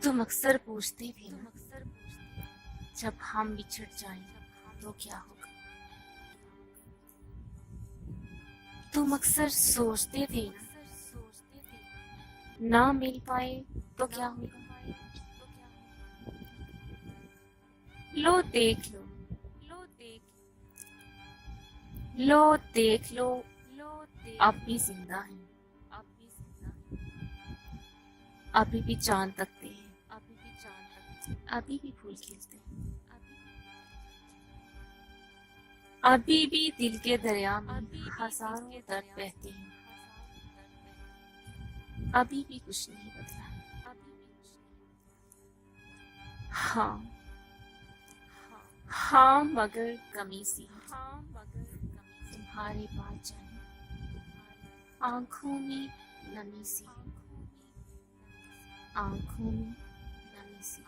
तुम अक्सर पूछते थे ना, जब हम बिछड़ जाएं तो क्या होगा। तुम अक्सर सोचते थे ना मिल पाए तो क्या होगा। लो देख लो, लो देख लो, अब भी जिंदा है, अभी भी चांद तकते हैं, अभी भी फूल खिलते हैं, अभी भी दिल के दरिया में हजारों दर्द बहते हैं, अभी भी कुछ नहीं बदला है। हाँ, हाँ मगर कमी सी है तुम्हारे पास जाने, आंखों में नमी सी, आंखों में नमी सी।